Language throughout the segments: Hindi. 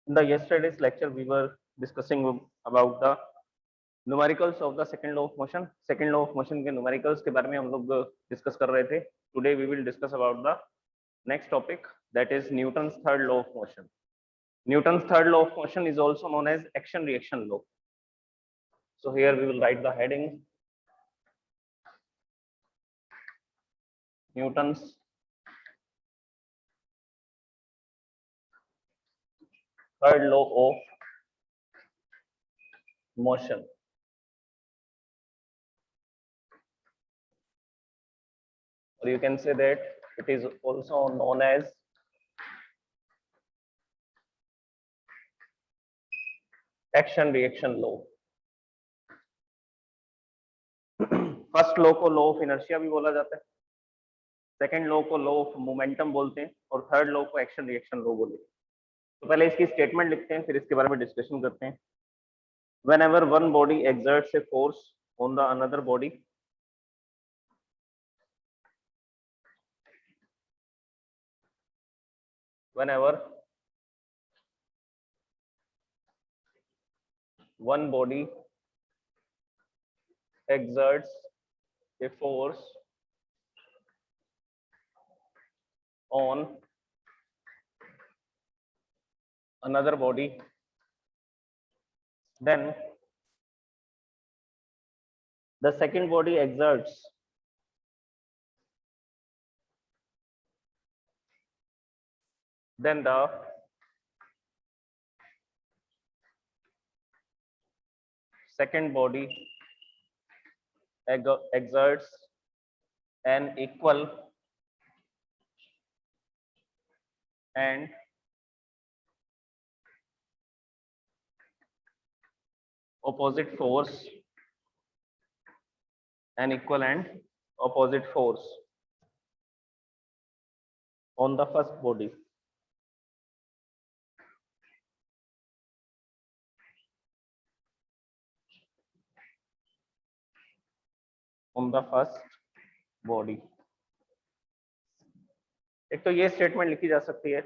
In the yesterday's lecture, we were discussing about the numericals of the second law of motion. Second law of motion के numericals के बारे में हम लोग discuss कर रहे थे. Today we will discuss about the next topic, that is Newton's third law of motion. Newton's third law of motion is also known as action reaction law. So here we will write the heading, Newton's third law of motion. Or you can say that it is also known as action reaction law. First law को लॉ ऑफ इनर्शिया भी बोला जाता है, सेकंड लॉ को लॉ ऑफ मोमेंटम बोलते हैं और थर्ड लॉ को एक्शन रिएक्शन लॉ बोलते हैं. तो पहले इसकी स्टेटमेंट लिखते हैं, फिर इसके बारे में डिस्कशन करते हैं. Whenever one body exerts a force on the another body, whenever one body exerts a force on another body, then the second body exerts then the second body exerts an equal and opposite force, an equal and opposite force on the first body. On the first body. एक तो ये स्टेटमेंट लिखी जा सकती है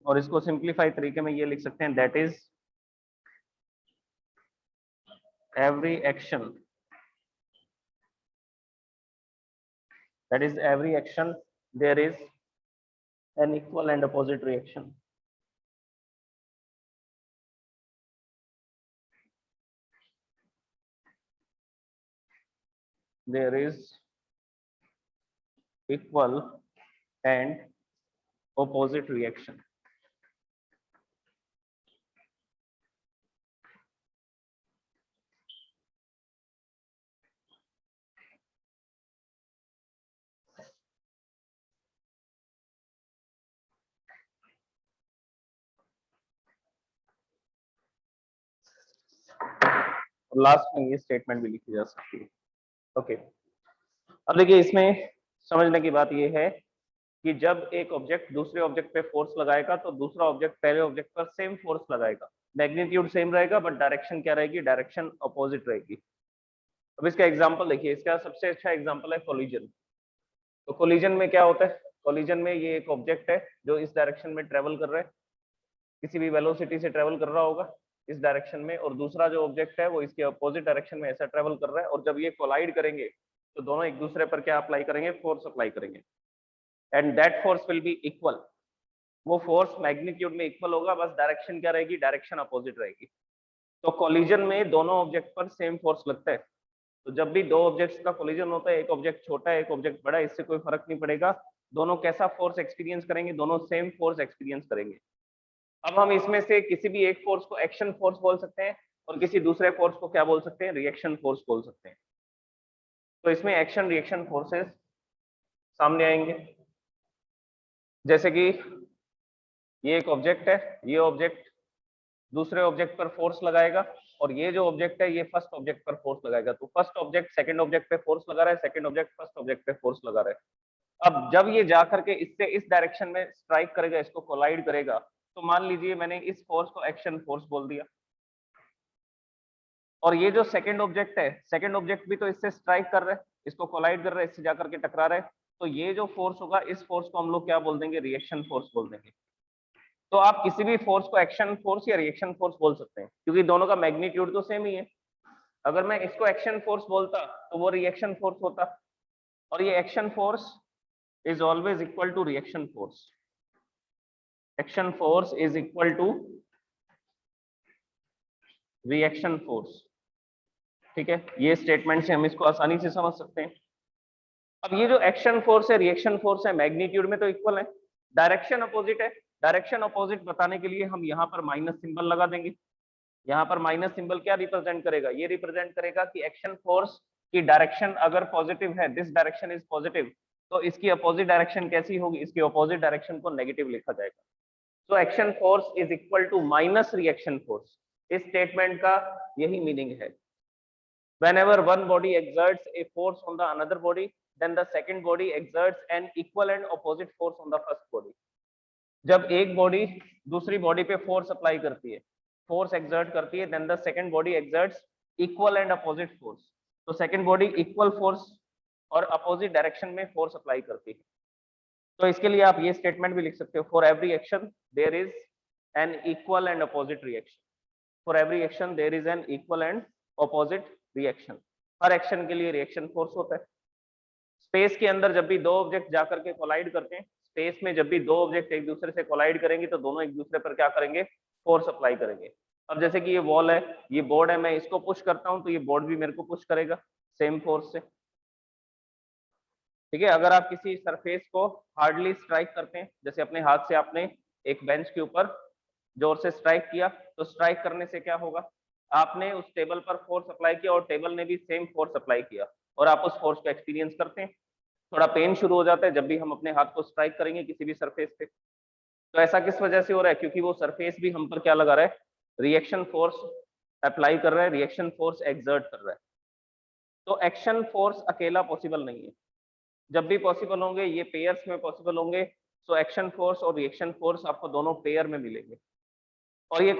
और इसको सिंप्लीफाई तरीके में ये लिख सकते हैं, that is every action, that is every action there is an equal and opposite reaction. There is equal and opposite reaction. Last में ये स्टेटमेंट भी लिखी जा सकती है. ओके, अब देखिए इसमें समझने की बात ये है कि जब एक ऑब्जेक्ट दूसरे ऑब्जेक्ट पे फोर्स लगाएगा तो दूसरा ऑब्जेक्ट पहले ऑब्जेक्ट पर सेम फोर्स लगाएगा. मैग्नीट्यूड सेम रहेगा बट डायरेक्शन क्या रहेगी, डायरेक्शन अपोजिट रहेगी. अब इसका एग्जांपल देखिए, इसका सबसे अच्छा एग्जांपल है कोलिजन. तो कोलिजन में क्या होता है, कोलिजन में ये एक ऑब्जेक्ट है जो इस डायरेक्शन में ट्रेवल कर रहा है, किसी भी वेलोसिटी से ट्रेवल कर रहा होगा इस डायरेक्शन में, और दूसरा जो ऑब्जेक्ट है वो इसके अपोजिट डायरेक्शन में ऐसा ट्रेवल कर रहा है. और जब ये कोलाइड करेंगे तो दोनों एक दूसरे पर क्या अप्लाई करेंगे, फोर्स अप्लाई करेंगे, and that force will be equal. वो फोर्स मैग्नीट्यूड में इक्वल होगा, बस डायरेक्शन क्या रहेगी, डायरेक्शन अपोजिट रहेगी. तो कोलिजन में दोनों ऑब्जेक्ट पर सेम फोर्स लगता है. तो जब भी दो ऑब्जेक्ट्स का कोलिजन होता है, एक ऑब्जेक्ट छोटा है एक ऑब्जेक्ट बड़ा है, इससे कोई फर्क नहीं पड़ेगा, दोनों कैसा फोर्स एक्सपीरियंस करेंगे, दोनों सेम फोर्स एक्सपीरियंस करेंगे. अब हम इसमें से किसी भी एक फोर्स को एक्शन फोर्स बोल सकते हैं और किसी दूसरे फोर्स को क्या बोल सकते हैं, रिएक्शन फोर्स बोल सकते हैं. तो इसमें एक्शन रिएक्शन फोर्सेस सामने आएंगे. जैसे कि ये एक ऑब्जेक्ट है, ये ऑब्जेक्ट दूसरे ऑब्जेक्ट पर फोर्स लगाएगा और ये जो ऑब्जेक्ट है ये फर्स्ट ऑब्जेक्ट पर फोर्स लगाएगा. तो फर्स्ट ऑब्जेक्ट सेकंड ऑब्जेक्ट पे फोर्स लगा रहा है, सेकंड ऑब्जेक्ट फर्स्ट ऑब्जेक्ट पे फोर्स लगा रहा है. अब जब ये जाकर के इससे इस डायरेक्शन में स्ट्राइक करेगा, इसको कोलाइड करेगा, तो मान लीजिए मैंने इस फोर्स को एक्शन फोर्स बोल दिया. और ये जो सेकंड ऑब्जेक्ट है, सेकंड ऑब्जेक्ट भी तो इससे स्ट्राइक कर रहा है, इसको कोलाइड कर रहा है, इससे जाकर के टकरा रहा है. तो ये जो फोर्स होगा इस फोर्स को हम लोग क्या बोल देंगे, रिएक्शन फोर्स बोल देंगे. तो आप किसी भी फोर्स को एक्शन फोर्स या रिएक्शन फोर्स बोल सकते हैं, क्योंकि दोनों का मैग्नीट्यूड तो सेम ही है। अगर मैं इसको एक्शन फोर्स बोलता तो वो रिएक्शन फोर्स होता, और ये action force is always equal to reaction force. Action force is equal to reaction force. ठीक है, ये स्टेटमेंट से हम इसको आसानी से समझ सकते हैं। अब ये जो एक्शन फोर्स है रिएक्शन फोर्स है मैग्नीट्यूड में तो इक्वल है, डायरेक्शन अपोजिट है। डायरेक्शन अपोजिट बताने के लिए हम यहाँ पर माइनस सिंबल लगा देंगे। यहाँ पर माइनस सिंबल क्या रिप्रेजेंट करेगा, ये रिप्रेजेंट करेगा कि एक्शन फोर्स की डायरेक्शन अगर पॉजिटिव है, दिस डायरेक्शन इज पॉजिटिव, तो इसकी अपोजिट डायरेक्शन कैसी होगी, इसकी अपोजिट डायरेक्शन को नेगेटिव लिखा जाएगा। So action force is equal to minus reaction force. इस स्टेटमेंट का यही मीनिंग है। Whenever one body exerts a force on the another body, then the second body exerts an equal and opposite force on the first body. जब एक बॉडी दूसरी बॉडी पे फोर्स अप्लाई करती है, फोर्स एक्सर्ट करती है, then the second body exerts equal and opposite force. तो सेकंड बॉडी इक्वल फोर्स और अपोजिट डायरेक्शन में फोर्स अप्लाई करती है। तो इसके लिए आप ये स्टेटमेंट भी लिख सकते हो, for every action there is an equal and opposite reaction. For every action there is an equal and opposite reaction. हर एक्शन के लिए रिएक्शन फोर्स होता है। स्पेस के अंदर जब भी दो ऑब्जेक्ट जाकर के कोलाइड करते हैं, स्पेस में जब भी दो ऑब्जेक्ट एक दूसरे से कोलाइड करेंगे तो दोनों एक दूसरे पर क्या करेंगे, फोर्स अप्लाई करेंगे। अब जैसे कि ये वॉल है, ये बोर्ड है, मैं इसको पुश करता हूं तो ये बोर्ड भी मेरे को पुश करेगा सेम फोर्स से। ठीक है, अगर आप किसी सरफेस को हार्डली स्ट्राइक करते हैं, जैसे अपने हाथ से आपने एक बेंच के ऊपर जोर से स्ट्राइक किया, तो स्ट्राइक करने से क्या होगा, आपने उस टेबल पर फोर्स अप्लाई किया और टेबल ने भी सेम फोर्स अप्लाई किया, और आप उस फोर्स को एक्सपीरियंस करते हैं। थोड़ा पेन शुरू हो जाता है जब भी हम अपने हाथ को स्ट्राइक करेंगे किसी भी सरफेस पे। तो ऐसा किस वजह से हो रहा है, क्योंकि वो सरफेस भी हम पर क्या लगा रहा है, रिएक्शन फोर्स अप्लाई कर रहा है, रिएक्शन फोर्स एक्सर्ट कर रहा है। तो एक्शन फोर्स अकेला पॉसिबल नहीं है, जब भी पॉसिबल होंगे ये पेयर्स में पॉसिबल होंगे। सो एक्शन फोर्स और रिएक्शन फोर्स आपको दोनों पेयर में मिलेंगे। और ये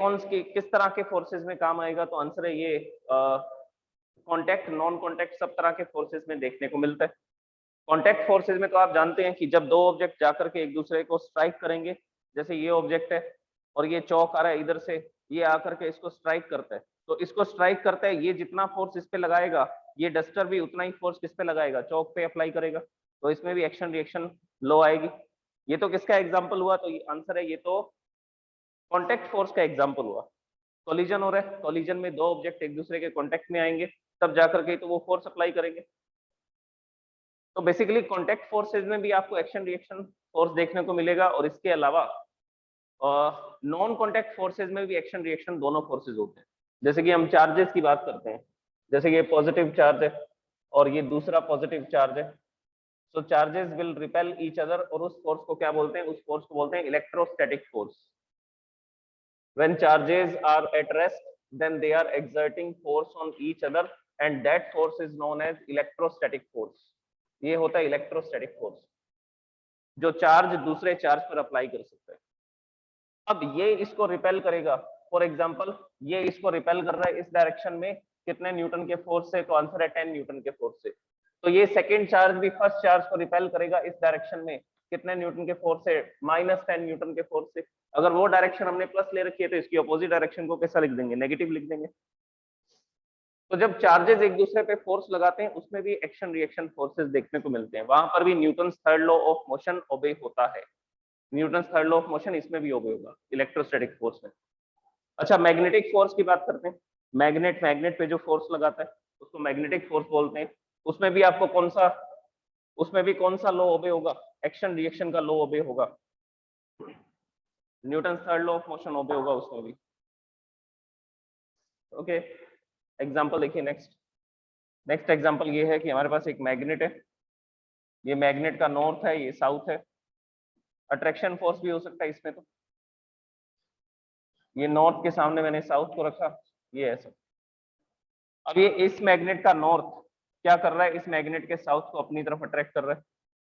किस तरह के फोर्सेस में काम आएगा, तो आंसर है ये कॉन्टैक्ट, नॉन कॉन्टैक्ट, सब तरह के फोर्सेस में देखने को मिलता है। कॉन्टैक्ट फोर्सेस में तो आप जानते हैं कि जब दो ऑब्जेक्ट जाकर के एक दूसरे को स्ट्राइक करेंगे, जैसे ये ऑब्जेक्ट है और ये चौक आ रहा है इधर से, ये आकर के इसको स्ट्राइक करता है, तो इसको स्ट्राइक करता है, ये जितना फोर्स इस पे लगाएगा, ये डस्टर भी उतना ही फोर्स किस पे लगाएगा, चौक पे अप्लाई करेगा। तो इसमें भी एक्शन रिएक्शन लॉ आएगी। ये तो किसका एग्जाम्पल हुआ, तो आंसर है ये तो कॉन्टैक्ट फोर्स का एग्जाम्पल हुआ। कोलिजन हो रहा है, कोलिजन में दो ऑब्जेक्ट एक दूसरे के कॉन्टैक्ट में आएंगे, तब जाकर के तो वो फोर्स अप्लाई करेंगे। तो बेसिकली कॉन्टैक्ट फोर्सेज में भी आपको एक्शन रिएक्शन फोर्स देखने को मिलेगा, और इसके अलावा नॉन कॉन्टैक्ट फोर्सेज में भी एक्शन रिएक्शन दोनों फोर्सेज होते हैं। जैसे कि हम चार्जेस की बात करते हैं, जैसे कि ये पॉजिटिव चार्ज है और ये दूसरा पॉजिटिव चार्ज है, so charges will repel each other, और उस फोर्स को क्या बोलते हैं, उस फोर्स को बोलते हैं electrostatic force. When charges are at rest, then they are exerting force on each other, and that force is known as electrostatic force. ये होता है इलेक्ट्रोस्टैटिक फोर्स, जो चार्ज दूसरे चार्ज पर अप्लाई कर सकता है। अब ये इसको रिपेल करेगा, फॉर एग्जांपल ये इसको रिपेल कर रहा है इस डायरेक्शन में, कितने न्यूटन के फोर्स से, तो आंसर है 10 न्यूटन के फोर्स से। तो ये सेकेंड चार्ज भी फर्स्ट चार्ज को रिपेल करेगा इस डायरेक्शन में, कितने न्यूटन के फोर्स से, -10 न्यूटन के फोर्स से। अगर वो डायरेक्शन हमने प्लस ले रखी है तो इसकी अपोजिट डायरेक्शन को कैसा लिख देंगे, नेगेटिव लिख देंगे। तो जब चार्जेस एक दूसरे पे फोर्स लगाते हैं उसमें भी एक्शन रिएक्शन फोर्सेस देखने को मिलते हैं, वहां पर भी Newton's third law of motion obey होता है। Newton's third law of motion इसमें भी ओबे होगा इलेक्ट्रोस्टैटिक फोर्स में। अच्छा, मैग्नेटिक फोर्स की बात करते हैं। मैग्नेट पे जो फोर्स लगाता है उसको मैग्नेटिक फोर्स बोलते हैं। उसमें भी आपको कौन सा लॉ ओबे होगा, एक्शन रिएक्शन का लॉ ओबे होगा, Newton third law of motion obey होगा उसमें भी। ओके, एग्जांपल देखिए। नेक्स्ट एग्जांपल ये है कि हमारे पास एक मैग्नेट है, ये मैग्नेट का नॉर्थ है, ये साउथ है। अट्रैक्शन फोर्स भी हो सकता है इसमें, तो ये नॉर्थ के सामने मैंने साउथ को रखा, ये ऐसा। अब ये इस मैग्नेट का नॉर्थ क्या कर रहा है, इस मैग्नेट के साउथ को अपनी तरफ अट्रैक्ट कर रहा है,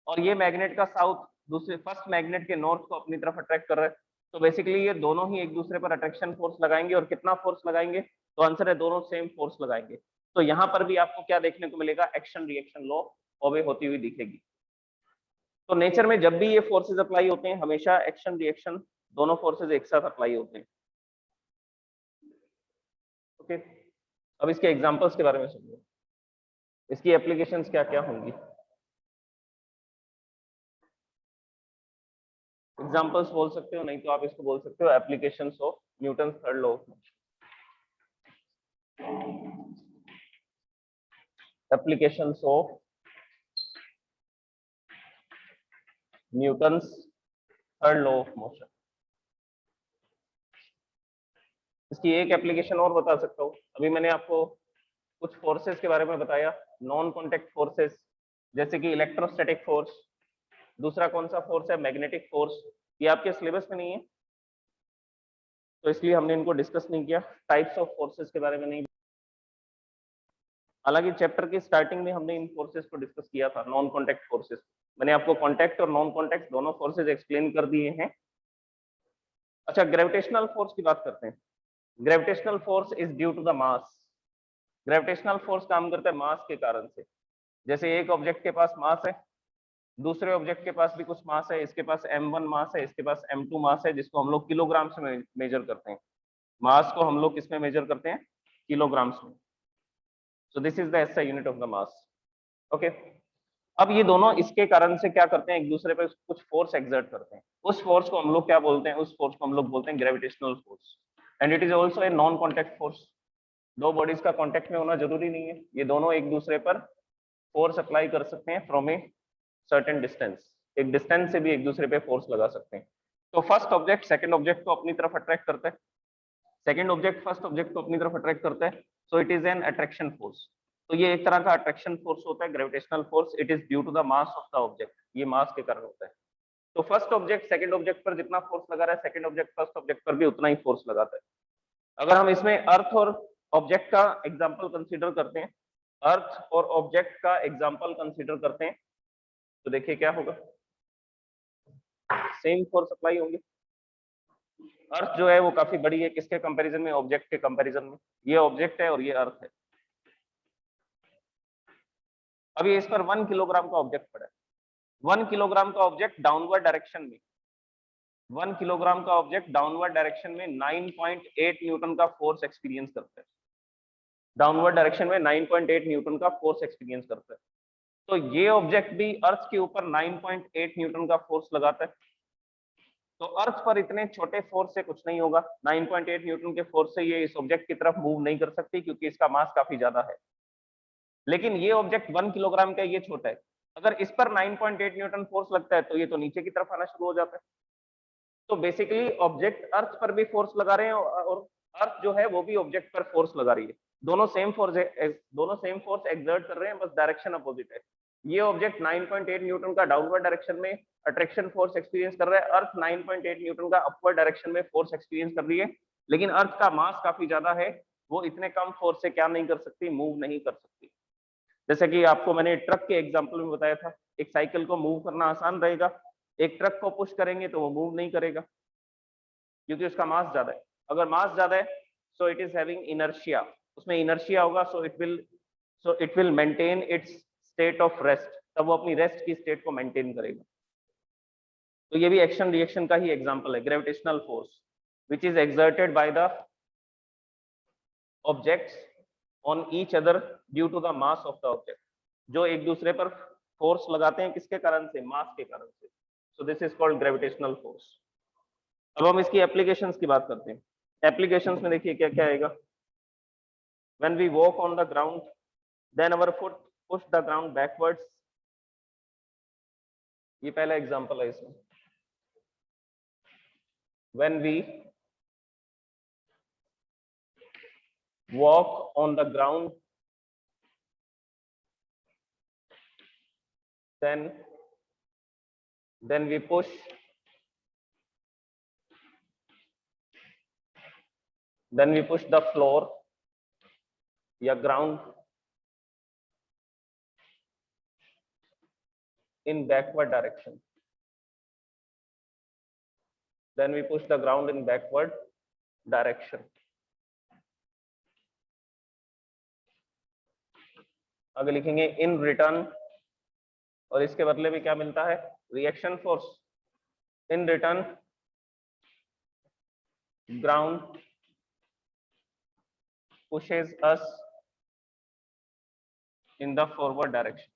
और ये मैग्नेट का साउथ दूसरे फर्स्ट मैग्नेट के नॉर्थ को अपनी तरफ अट्रैक्ट कर रहा है। तो बेसिकली ये दोनों ही एक दूसरे पर अट्रैक्शन फोर्स लगाएंगे, और कितना फोर्स लगाएंगे, तो आंसर है दोनों सेम फोर्स लगाएंगे। तो यहाँ पर भी आपको क्या देखने को मिलेगा, एक्शन रिएक्शन लॉ ओबे होती हुई दिखेगी। तो नेचर में जब भी ये फोर्सेस अप्लाई होते हैं हमेशा एक्शन रिएक्शन दोनों फोर्सेज एक साथ अप्लाई होते हैं। ओके, अब इसके एग्जांपल्स के बारे में समझो, इसकी एप्लीकेशंस क्या क्या होंगी। एग्जांपल्स बोल सकते हो, नहीं तो आप इसको बोल सकते हो applications of Newton third law of motion. Applications of Newton's third law of motion. इसकी एक एप्लीकेशन और बता सकता हूँ। अभी मैंने आपको कुछ फोर्सेस के बारे में बताया, नॉन कॉन्टेक्ट फोर्सेस, जैसे कि इलेक्ट्रोस्टैटिक फोर्स। दूसरा कौन सा फोर्स है? Magnetic force. ये आपके सिलेबस में नहीं है तो इसलिए हमने इनको डिस्कस नहीं किया। टाइप्स ऑफ फोर्सेस के बारे में नहीं, हालांकि चैप्टर की स्टार्टिंग में हमने इन फोर्सेस को डिस्कस किया था, नॉन कॉन्टेक्ट फोर्सेस। मैंने आपको कॉन्टेक्ट और नॉन कॉन्टेक्ट दोनों फोर्सेस एक्सप्लेन कर दिए हैं। अच्छा, ग्रेविटेशनल फोर्स की बात करते हैं। Gravitational force is due to the mass. Gravitational force काम करता है मास के कारण से। जैसे एक ऑब्जेक्ट के पास मास है, दूसरे ऑब्जेक्ट के पास भी कुछ मास है, इसके पास m1 मास है, इसके पास m2 मास है, जिसको हम लोग किलोग्राम्स में मेजर करते हैं। मास को हम लोग किसमें मेजर करते हैं? किलोग्राम्स में। So this is the SI unit of the mass. Okay, अब ये दोनों इसके कारण से क्या करते हैं? एक दूसरे पर कुछ फोर्स एक्सर्ट करते हैं। उस फोर्स को हम लोग क्या बोलते हैं? उस फोर्स को हम लोग बोलते हैं gravitational force. And it is also a non contact force. दो बॉडीज का कॉन्टेक्ट में होना जरूरी नहीं है, ये दोनों एक दूसरे पर फोर्स अप्लाई कर सकते हैं फ्रॉम ए सर्टेन डिस्टेंस। एक डिस्टेंस से भी एक दूसरे पे फोर्स लगा सकते हैं। तो फर्स्ट ऑब्जेक्ट सेकंड ऑब्जेक्ट को अपनी तरफ अट्रैक्ट करता है, सेकंड ऑब्जेक्ट फर्स्ट ऑब्जेक्ट को अपनी तरफ अट्रैक्ट करता है। So it is an attraction force. तो ये एक तरह का अट्रैक्शन फोर्स होता है, gravitational force. It is due to the mass of the object. ये मास के कारण होता है। तो फर्स्ट ऑब्जेक्ट सेकंड ऑब्जेक्ट पर जितना फोर्स लगा रहा है, सेकंड ऑब्जेक्ट फर्स्ट ऑब्जेक्ट पर भी उतना ही फोर्स लगाता है। अगर हम इसमें अर्थ और ऑब्जेक्ट का एग्जाम्पल कंसिडर करते हैं, अर्थ और ऑब्जेक्ट का एग्जाम्पल कंसिडर करते हैं, तो देखिए क्या होगा। सेम फोर्स अप्लाई होंगे। अर्थ जो है वो काफी बड़ी है, किसके कंपैरिजन में? ऑब्जेक्ट के कंपैरिजन में। ये ऑब्जेक्ट है और ये अर्थ है। अभी इस पर 1 किलोग्राम का ऑब्जेक्ट पड़ा है। 1 किलोग्राम का ऑब्जेक्ट डाउनवर्ड डायरेक्शन में, 1 किलोग्राम का ऑब्जेक्ट डाउनवर्ड डायरेक्शन में 9.8 न्यूटन का फोर्स एक्सपीरियंस करता है। डाउनवर्ड डायरेक्शन में 9.8 न्यूटन का फोर्स एक्सपीरियंस करता है। तो ये ऑब्जेक्ट भी अर्थ के ऊपर 9.8 न्यूटन का फोर्स लगाता है। तो अर्थ पर इतने छोटे फोर्स से कुछ नहीं होगा। 9.8 न्यूटन के फोर्स से ये इस ऑब्जेक्ट की तरफ मूव नहीं कर सकती, क्योंकि इसका मास काफी ज्यादा है। लेकिन ये ऑब्जेक्ट 1 किलोग्राम का, ये छोटा है। अगर इस पर 9.8 न्यूटन फोर्स लगता है तो ये तो नीचे की तरफ आना शुरू हो जाता है। तो बेसिकली ऑब्जेक्ट अर्थ पर भी फोर्स लगा रहे हैं और अर्थ जो है वो भी ऑब्जेक्ट पर फोर्स लगा रही है। दोनों सेम फोर्स एक्सर्ट कर रहे हैं, बस डायरेक्शन अपोजिट है। ये ऑब्जेक्ट 9.8 न्यूटन का डाउनवर्ड डायरेक्शन में अट्रैक्शन फोर्स एक्सपीरियंस कर रहा है, अर्थ 9.8 न्यूटन का अपवर्ड डायरेक्शन में फोर्स एक्सपीरियंस कर रही है। लेकिन अर्थ का मास काफी ज्यादा है, वो इतने कम फोर्स से क्या नहीं कर सकती? मूव नहीं कर सकती। जैसे कि आपको मैंने ट्रक के एग्जाम्पल में बताया था, एक साइकिल को मूव करना आसान रहेगा, एक ट्रक को पुश करेंगे तो वो मूव नहीं करेगा, क्योंकि उसका मास ज्यादा है। अगर मास ज्यादा है so it is having inertia, उसमें इनर्शिया होगा, so it will maintain its state of rest, तब वो अपनी रेस्ट की स्टेट को मेंटेन करेगा। तो ये भी एक्शन रिएक्शन का ही एग्जांपल है, gravitational force which is exerted by the objects on each other due to the mass of the object. जो एक दूसरे पर फोर्स लगाते हैं, किसके कारण से? मास के कारण से। So this is called gravitational force. अब हम इसकी एप्लीकेशंस की बात करते हैं। एप्लीकेशंस में देखिए क्या क्या आएगा। When we walk on the ground, then our foot push the ground backwards. ये पहला एग्जांपल है इसमें। When we walk on the ground, then we push the floor या ground in backward direction. Then we push the ground in backward direction. आगे लिखेंगे in return, और इसके बदले में क्या मिलता है? Reaction force. In return ground pushes us in the forward direction।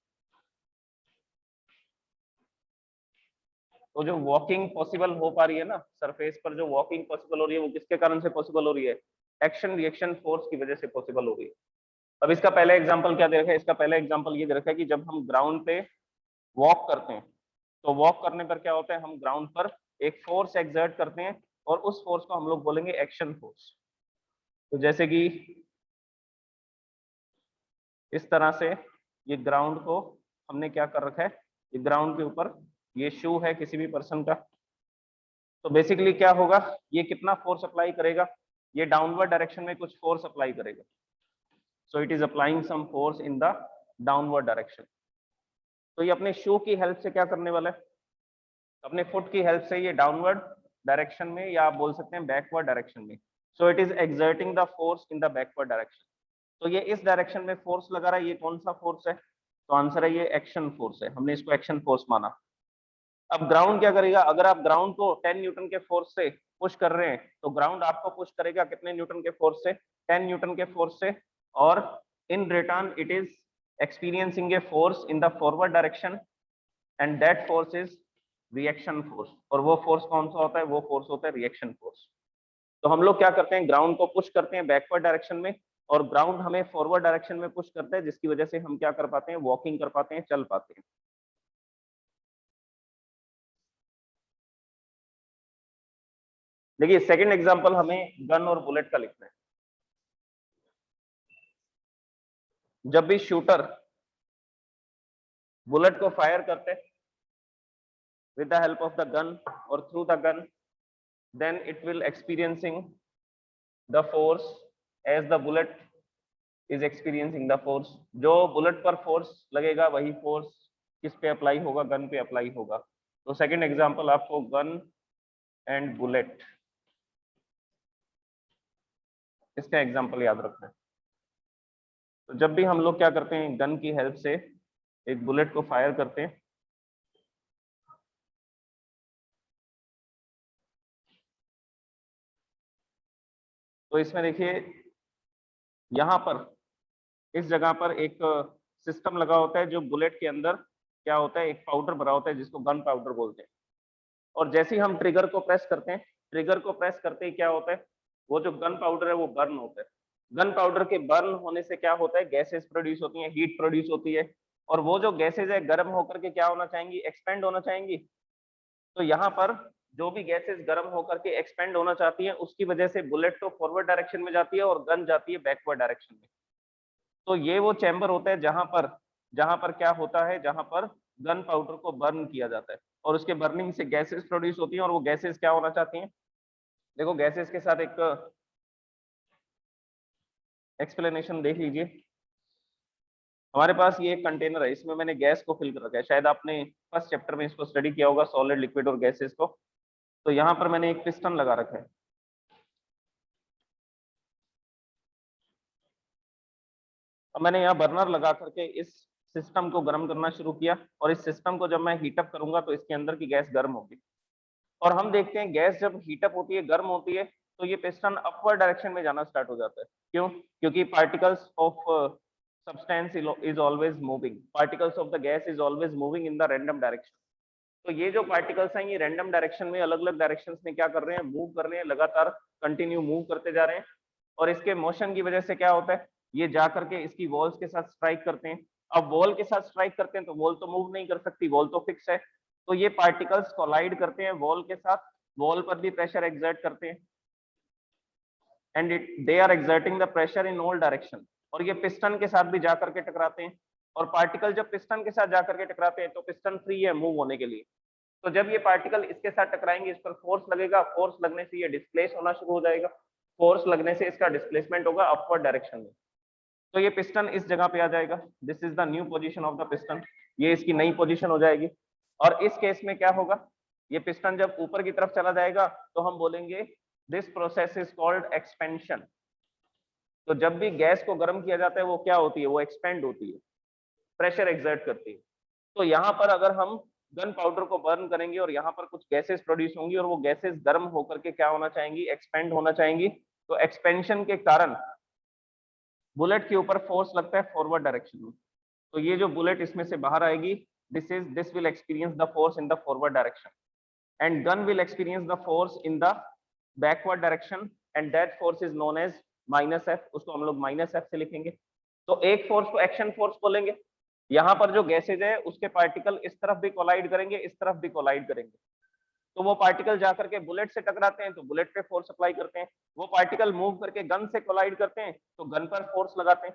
तो जो वॉकिंग पॉसिबल हो पा रही है ना सरफेस पर, जो वॉकिंग पॉसिबल हो रही है वो किसके कारण से पॉसिबल हो रही है? एक्शन रिएक्शन फोर्स की वजह से पॉसिबल हो रही है। अब इसका पहला एग्जांपल क्या दे रखा है? इसका पहला एग्जांपल ये दे रखा है कि जब हम ग्राउंड पे वॉक करते हैं तो वॉक करने पर क्या होता है, हम ग्राउंड पर एक फोर्स एक्सर्ट करते हैं और उस फोर्स को हम लोग बोलेंगे एक्शन फोर्स। तो जैसे कि इस तरह से ये ग्राउंड को हमने क्या कर रखा है, ये ग्राउंड के ऊपर ये शू है किसी भी पर्सन का, तो बेसिकली क्या होगा, ये कितना फोर्स अप्लाई करेगा, ये डाउनवर्ड डायरेक्शन में कुछ फोर्स अप्लाई करेगा। So it is applying some force in the downward direction. तो ये अपने शू की हेल्प से क्या करने वाला है, अपने फुट की हेल्प से ये डाउनवर्ड डायरेक्शन में, या आप बोल सकते हैं बैकवर्ड डायरेक्शन में, सो it is exerting the force in the backward direction. तो ये इस डायरेक्शन में फोर्स लगा रहा है, ये कौन सा फोर्स है? तो आंसर है ये एक्शन फोर्स है, हमने इसको एक्शन फोर्स माना। अब ग्राउंड क्या करेगा, अगर आप ग्राउंड को 10 न्यूटन के फोर्स से पुश कर रहे हैं तो ग्राउंड आपको पुश करेगा कितने न्यूटन के फोर्स से? 10 न्यूटन के फोर्स से, और in return it is experiencing a force in the forward direction and that force is reaction force. और वो फोर्स कौन सा होता है? वो फोर्स होता है रिएक्शन फोर्स। तो हम लोग क्या करते हैं, ग्राउंड को पुश करते हैं बैकवर्ड डायरेक्शन में, और ग्राउंड हमें फॉरवर्ड डायरेक्शन में पुश करता है, जिसकी वजह से हम क्या कर पाते हैं, वॉकिंग कर पाते हैं, चल पाते हैं। देखिए सेकंड एग्जांपल हमें गन और बुलेट का लिखना है। जब भी शूटर बुलेट को फायर करते हैं with the help of the gun or through the gun, then it will experiencing the force as the bullet is experiencing the force। जो बुलेट पर फोर्स लगेगा वही फोर्स किस पे अप्लाई होगा, गन पे अप्लाई होगा। तो सेकंड एग्जांपल आपको गन एंड बुलेट, इसका एग्जांपल याद रखना है। तो जब भी हम लोग क्या करते हैं, गन की हेल्प से एक बुलेट को फायर करते हैं, तो इसमें देखिए यहाँ पर इस जगह पर एक सिस्टम लगा होता है, जो बुलेट के अंदर क्या होता है, एक पाउडर भरा होता है जिसको गन पाउडर बोलते हैं। और जैसे ही हम ट्रिगर को प्रेस करते हैं, ट्रिगर को प्रेस करते ही क्या होता है, वो जो गन पाउडर है वो बर्न होता है। गन पाउडर के बर्न होने से क्या होता है, गैसेस प्रोड्यूस होती हैं, हीट प्रोड्यूस होती है, और वो जो गैसेज है गर्म होकर के क्या होना चाहेंगी, एक्सपेंड होना चाहेंगी। तो यहाँ पर जो भी गैसेस गर्म होकर के एक्सपेंड होना चाहती है, उसकी वजह से बुलेट तो फॉरवर्ड डायरेक्शन में जाती है और गन जाती है बैकवर्ड डायरेक्शन में। तो ये वो चैम्बर होता है जहां पर क्या होता है, जहां पर गन पाउडर को बर्न किया जाता है, और उसके बर्निंग से गैसेस प्रोड्यूस होती हैं, और वो गैसेस क्या होना चाहती हैं। देखो गैसेस के साथ एक एक्सप्लेनेशन देख लीजिए। हमारे पास ये एक कंटेनर है, इसमें मैंने गैस को फिल कर रखा है, शायद आपने फर्स्ट चैप्टर में इसको स्टडी किया होगा, सॉलिड लिक्विड और गैसेस को। तो यहाँ पर मैंने एक पिस्टन लगा रखा है। अब मैंने यहाँ बर्नर लगा करके इस सिस्टम को गर्म करना शुरू किया, और इस सिस्टम को जब मैं हीटअप करूंगा तो इसके अंदर की गैस गर्म होगी। और हम देखते हैं गैस जब हीटअप होती है, गर्म होती है, तो ये पिस्टन अपवर्ड डायरेक्शन में जाना स्टार्ट हो जाता है। क्यों? क्योंकि particles of substance is always moving, particles of the gas is always moving in the random direction. तो ये जो पार्टिकल्स हैं ये रैंडम डायरेक्शन में, अलग अलग डायरेक्शंस में क्या कर रहे हैं, मूव कर रहे हैं, लगातार कंटिन्यू मूव करते जा रहे हैं। और इसके मोशन की वजह से क्या होता है, ये जा करके इसकी वॉल्स के साथ स्ट्राइक करते हैं। अब वॉल के साथ स्ट्राइक करते हैं तो वॉल तो मूव नहीं कर सकती, वॉल तो फिक्स है। तो ये पार्टिकल्स कोलाइड करते हैं वॉल के साथ, वॉल पर भी प्रेशर एक्सर्ट करते हैं, and they are exerting the pressure in all direction. और ये पिस्टन के साथ भी जाकर के टकराते हैं, और पार्टिकल जब पिस्टन के साथ जाकर के टकराते हैं तो पिस्टन फ्री है मूव होने के लिए। तो जब ये पार्टिकल इसके साथ टकराएंगे, इस पर फोर्स लगेगा, फोर्स लगने से ये डिस्प्लेस होना शुरू हो जाएगा, फोर्स लगने से इसका डिस्प्लेसमेंट होगा अपवर्ड डायरेक्शन में। तो ये पिस्टन इस जगह पे आ जाएगा, this is the new position of the piston, ये इसकी नई पोजीशन हो जाएगी। और इस केस में क्या होगा, ये पिस्टन जब ऊपर की तरफ चला जाएगा तो हम बोलेंगे this process is called expansion. तो जब भी गैस को गर्म किया जाता है वो क्या होती है, वो एक्सपेंड होती है, प्रेशर एक्सर्ट करती है। तो यहाँ पर अगर हम गन पाउडर को बर्न करेंगे और यहाँ पर कुछ गैसेस प्रोड्यूस होंगी और वो गैसेस गर्म होकर के क्या होना चाहेंगी, एक्सपेंड होना चाहेंगी। तो एक्सपेंशन के कारण बुलेट के ऊपर फोर्स लगता है फॉरवर्ड डायरेक्शन में। तो ये जो बुलेट इसमें से बाहर आएगी, this will experience the force in the forward direction and gun will experience the force in the backward direction and that force is known as minus F. उसको हम लोग माइनस एफ से लिखेंगे। तो एक फोर्स को एक्शन फोर्स बोलेंगे। यहाँ पर जो गैसेज है उसके पार्टिकल इस तरफ भी कोलाइड करेंगे, इस तरफ भी कोलाइड करेंगे। तो वो पार्टिकल जाकर के बुलेट से टकराते हैं तो बुलेट पे फोर्स अप्लाई करते हैं। वो पार्टिकल मूव करके गन से कोलाइड करते हैं तो गन पर फोर्स लगाते हैं।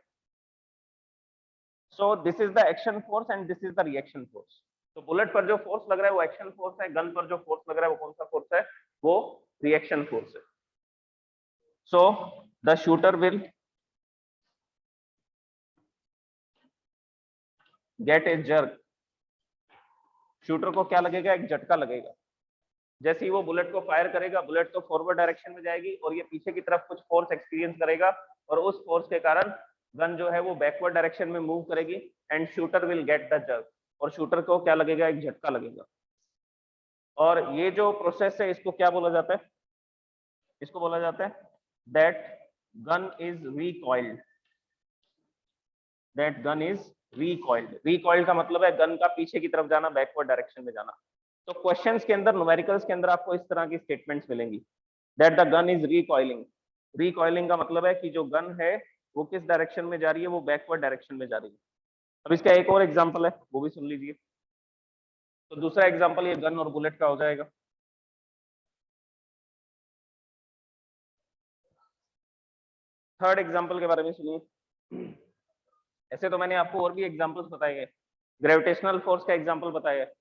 So this is the action force and this is the reaction force. तो बुलेट पर जो फोर्स लग रहा है वो एक्शन फोर्स है, गन पर जो फोर्स लग रहा है वो कौन सा फोर्स है, वो रिएक्शन फोर्स है। So the shooter will get A jerk. Shooter को क्या लगेगा, एक झटका लगेगा। जैसे ही वो बुलेट को फायर करेगा, बुलेट तो फॉरवर्ड डायरेक्शन में जाएगी और ये पीछे की तरफ कुछ फोर्स एक्सपीरियंस करेगा और उस फोर्स के कारण गन जो है वो बैकवर्ड डायरेक्शन में मूव करेगी and shooter will get the jerk. और शूटर को क्या लगेगा, एक झटका लगेगा। और ये जो प्रोसेस है इसको क्या बोला जाता है, इसको बोला जाता है that gun is recoiled. That gun is recoiled. Recoiled का मतलब है गन का पीछे की तरफ जाना, बैकवर्ड डायरेक्शन में जाना। तो क्वेश्चंस के अंदर, न्यूमेरिकल्स के अंदर आपको इस तरह की स्टेटमेंट्स मिलेंगी that the gun is recoiling. Recoiling का मतलब है कि जो गन है वो किस डायरेक्शन में जा रही है, वो बैकवर्ड डायरेक्शन में जा रही है। अब इसका एक और एग्जांपल है, वो भी सुन लीजिए। तो दूसरा एग्जांपल ये गन और बुलेट का हो जाएगा। थर्ड एग्जांपल के बारे में सुनिए। ऐसे तो मैंने आपको और भी एग्जांपल्स बताए हैं। ग्रेविटेशनल फोर्स का एग्जांपल बताया है,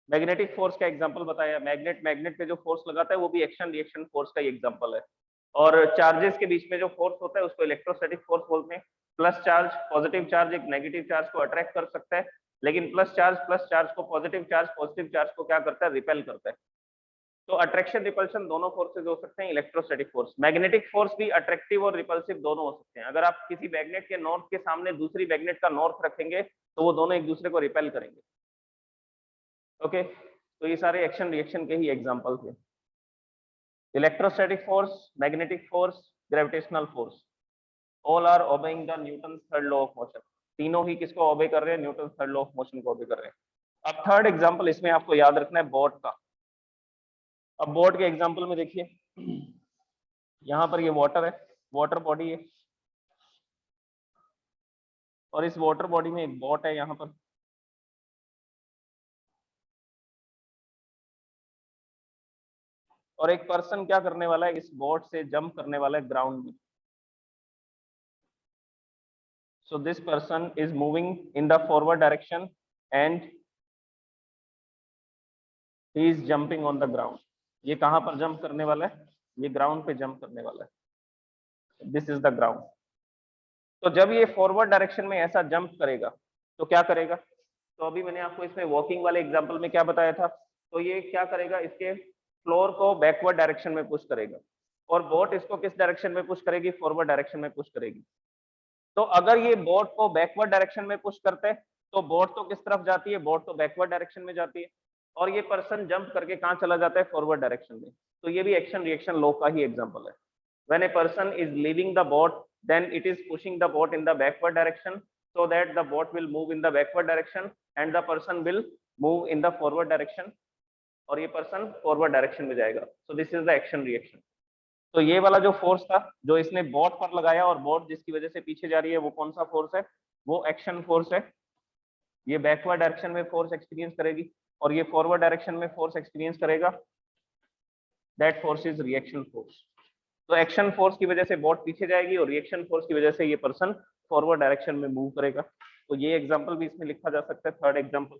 मैग्नेटिक फोर्स का एग्जांपल बताया। मैग्नेट पे जो फोर्स लगाता है वो भी एक्शन रिएक्शन फोर्स का ही एग्जांपल है। और चार्जेस के बीच में जो फोर्स होता है उसको इलेक्ट्रोस्टैटिक फोर्स बोलते हैं। प्लस चार्ज, पॉजिटिव चार्ज एक नेगेटिव चार्ज को अट्रैक्ट कर सकता है, लेकिन प्लस चार्ज को पॉजिटिव चार्ज को क्या करता है, रिपेल करता है। तो अट्रैक्शन रिपल्शन दोनों फोर्सेज हो सकते हैं। इलेक्ट्रोस्टैटिक फोर्स, मैग्नेटिक फोर्स भी अट्रैक्टिव और रिपल्सिव दोनों हो सकते हैं। अगर आप किसी मैग्नेट के नॉर्थ के सामने दूसरी मैग्नेट का नॉर्थ रखेंगे तो वो दोनों एक दूसरे को रिपेल करेंगे। ओके, तो ये सारे एक्शन रिएक्शन के ही एग्जांपल थे। Electrostatic force, magnetic force, gravitational force, all are obeying the Newton third law of motion. तीनों ही किसको ओबे कर रहे हैं, Newton third law of motion को ओबे कर रहे हैं। अब थर्ड एग्जांपल इसमें आपको याद रखना है बोट का। अब बोट के एग्जांपल में देखिए, यहाँ पर ये वाटर है, वाटर बॉडी है और इस वाटर बॉडी में एक बोट है यहाँ पर। और एक पर्सन क्या करने वाला है, इस बोट से जंप करने वाला है ग्राउंड में। So this person is moving in the forward direction and he is jumping on the ground. ये कहाँ पर जंप करने वाला है, ये ग्राउंड पे जंप करने वाला है। This is the ground. तो जब ये फॉरवर्ड डायरेक्शन में ऐसा जंप करेगा तो क्या करेगा, तो अभी मैंने आपको इसमें वॉकिंग वाले एग्जांपल में क्या बताया था, तो ये क्या करेगा, इसके फ्लोर को बैकवर्ड डायरेक्शन में पुश करेगा और बोट इसको किस डायरेक्शन में पुश करेगी, फॉरवर्ड डायरेक्शन में पुश करेगी। तो अगर ये बोट को बैकवर्ड डायरेक्शन में पुश करते हैं तो बोट तो किस तरफ जाती है, बोट तो बैकवर्ड डायरेक्शन में जाती है और ये पर्सन जंप करके कहाँ चला जाता है, फॉरवर्ड डायरेक्शन में। तो ये भी एक्शन रिएक्शन लॉ का ही एग्जांपल है। When a person is leaving the boat then it is pushing the boat in the backward direction so that the boat will move in the backward direction and the person will move in the forward direction और ये पर्सन फॉरवर्ड डायरेक्शन में जाएगा। so this is the action reaction। तो ये वाला जो फोर्स था जो इसने बोट पर लगाया और बोट जिसकी वजह से पीछे जा रही है, वो कौन सा फोर्स है, वो एक्शन फोर्स है। ये बैकवर्ड डायरेक्शन में फोर्स एक्सपीरियंस करेगी और ये फॉरवर्ड डायरेक्शन में फोर्स एक्सपीरियंस करेगा। That force is reaction force. तो एक्शन फोर्स की वजह से बोट पीछे जाएगी और रिएक्शन फोर्स की वजह से ये पर्सन फॉरवर्ड डायरेक्शन में मूव करेगा। तो ये एग्जांपल भी इसमें लिखा जा सकता है, थर्ड एग्जांपल।